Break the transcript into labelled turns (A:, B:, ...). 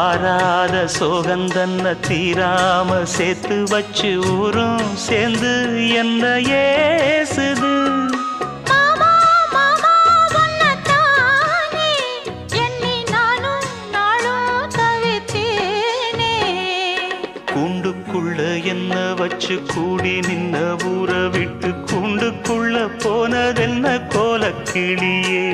A: ஆராத சோகந்தன்ன தீராம சேர்த்து வச்சு ஊரும் சேர்ந்து என்ன ஏசுது. கூண்டுக்குள்ள என்ன வச்சு கூடி நின்ன ஊற விட்டு கூண்டுக்குள்ள போனதென்ன கோலக்கிளியே.